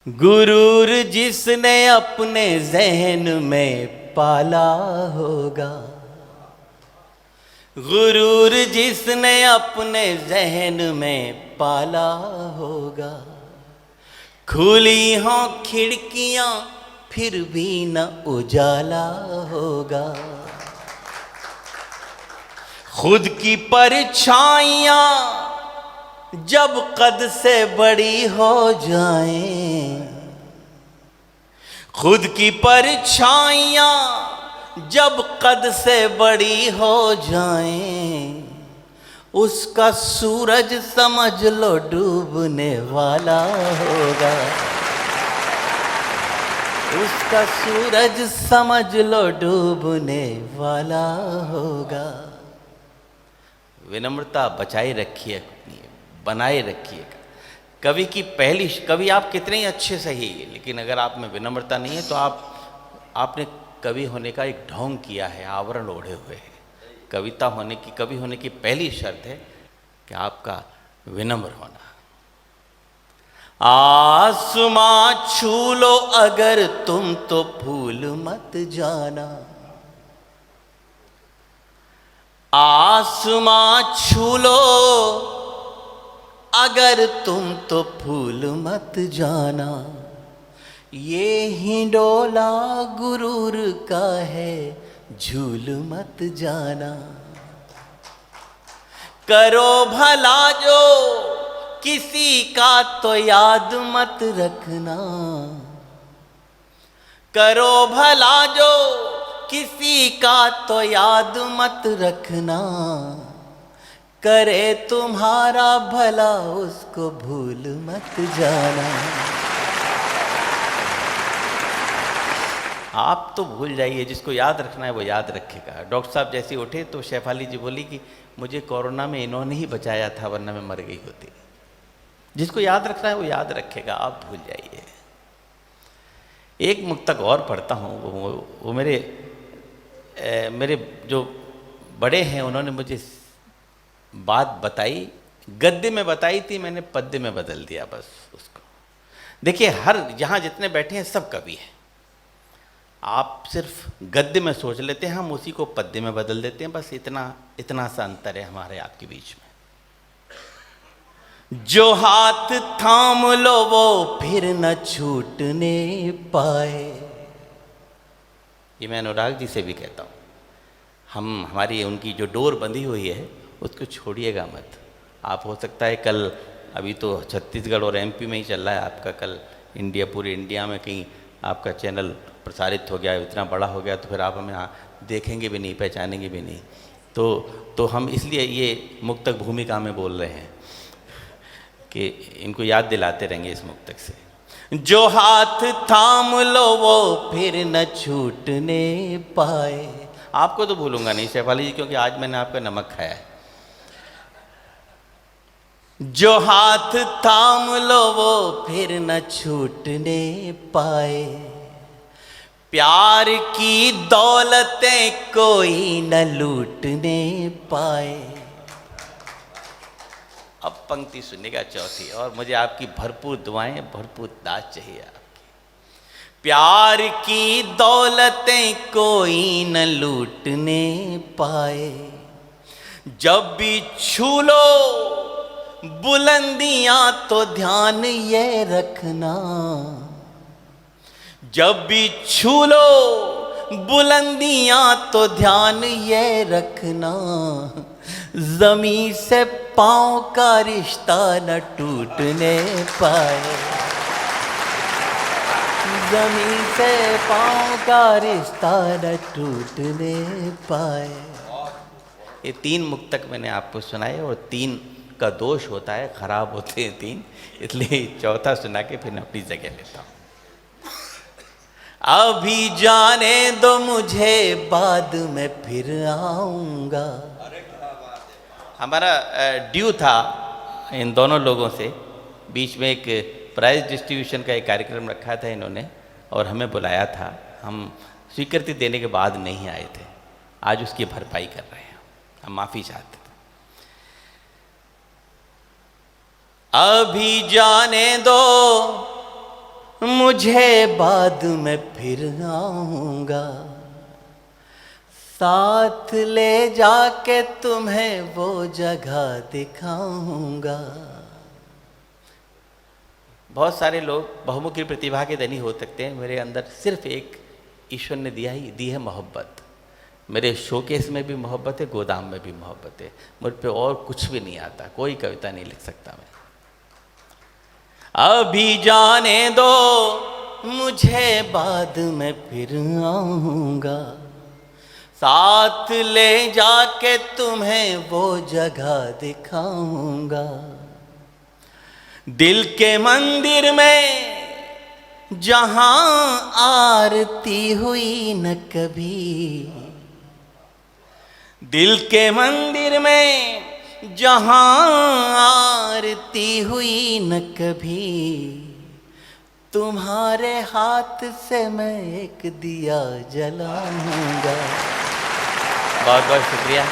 गुरूर जिसने अपने जहन में पाला होगा, गुरूर जिसने अपने जहन में पाला होगा, खुली हों खिड़कियां फिर भी न उजाला होगा। खुद की परछाइयां जब कद से बड़ी हो जाएं, खुद की परछाइयां जब कद से बड़ी हो जाएं, उसका सूरज समझ लो डूबने वाला होगा, उसका सूरज समझ लो डूबने वाला होगा। विनम्रता बचाए रखिए, बनाए रखिएगा। कवि की पहली, कवि आप कितने ही अच्छे सही, लेकिन अगर आप में विनम्रता नहीं है तो आपने कवि होने का एक ढोंग किया है, आवरण ओढ़े हुए हैं। कविता होने की, कवि होने की पहली शर्त है कि आपका विनम्र होना। आसमां छू लो अगर तुम तो भूल मत जाना, आसमां छू लो अगर तुम तो भूल मत जाना, ये हिंडोला गुरूर का है झूल मत जाना। करो भला जो किसी का तो याद मत रखना, करो भला जो किसी का तो याद मत रखना, करे तुम्हारा भला उसको भूल मत जाना। आप तो भूल जाइए, जिसको याद रखना है वो याद रखेगा। डॉक्टर साहब जैसे उठे तो शेफाली जी बोली कि मुझे कोरोना में इन्होंने ही बचाया था वरना मैं मर गई होती। जिसको याद रखना है वो याद रखेगा, आप भूल जाइए। एक मुक्तक और पढ़ता हूँ, वो मेरे जो बड़े हैं उन्होंने मुझे बात बताई, गद्य में बताई थी, मैंने पद्य में बदल दिया बस उसको। देखिए, हर यहाँ जितने बैठे हैं सब कवि हैं, आप सिर्फ गद्य में सोच लेते हैं, हम उसी को पद्य में बदल देते हैं, बस इतना सा अंतर है हमारे आपके बीच में। जो हाथ थाम लो वो फिर न छूटने पाए, ये मैं अनुराग जी से भी कहता हूँ। हमारी उनकी जो डोर बंधी हुई है उसको छोड़िएगा मत। आप हो सकता है कल, अभी तो छत्तीसगढ़ और एमपी में ही चल रहा है आपका, कल पूरे इंडिया में कहीं आपका चैनल प्रसारित हो गया, इतना बड़ा हो गया तो फिर आप हमें देखेंगे भी नहीं, पहचानेंगे भी नहीं। तो हम इसलिए ये मुक्तक भूमिका में बोल रहे हैं कि इनको याद दिलाते रहेंगे इस मुक्तक से। जो हाथ थाम लो वो फिर न छूटने पाए। आपको तो भूलूंगा नहीं शेफाली जी, क्योंकि आज मैंने आपका नमक खाया है। जो हाथ थाम लो वो फिर न छूटने पाए, प्यार की दौलतें कोई न लूटने पाए। अब पंक्ति सुनिएगा चौथी, और मुझे आपकी भरपूर दुआएं, भरपूर दाद चाहिए आपकी। प्यार की दौलतें कोई न लूटने पाए, जब भी छू लो बुलंदियां तो ध्यान ये रखना, जब भी छू लो बुलंदियां तो ध्यान ये रखना, जमीन से पांव का रिश्ता न टूटने पाए, जमीन से पांव का रिश्ता न टूटने पाए। ये 3 मुक्तक मैंने आपको सुनाए, और 3 का दोष होता है, खराब होते हैं 3, इसलिए चौथा सुना के फिर अपनी जगह लेता हूँ। अभी जाने दो मुझे, बाद में फिर आऊँगा। हमारा ड्यू था इन दोनों लोगों से, बीच में एक प्राइज डिस्ट्रीब्यूशन का एक कार्यक्रम रखा था इन्होंने और हमें बुलाया था, हम स्वीकृति देने के बाद नहीं आए थे। आज उसकी भरपाई कर रहे हैं, हम माफ़ी चाहते थे। अभी जाने दो मुझे बाद में फिर आऊंगा, साथ ले जाके तुम्हें वो जगह दिखाऊंगा। बहुत सारे लोग बहुमुखी प्रतिभा के धनी हो सकते हैं, मेरे अंदर सिर्फ एक ईश्वर ने दी है मोहब्बत। मेरे शोकेस में भी मोहब्बत है, गोदाम में भी मोहब्बत है। मुझ पे और कुछ भी नहीं आता, कोई कविता नहीं लिख सकता मैं। अभी जाने दो, मुझे बाद में फिर आऊंगा, साथ ले जाके तुम्हें वो जगह दिखाऊंगा। दिल के मंदिर में जहां आरती हुई न कभी, दिल के मंदिर में जहां आरती हुई न कभी, तुम्हारे हाथ से मैं एक दिया जलाऊंगा। बहुत बहुत शुक्रिया।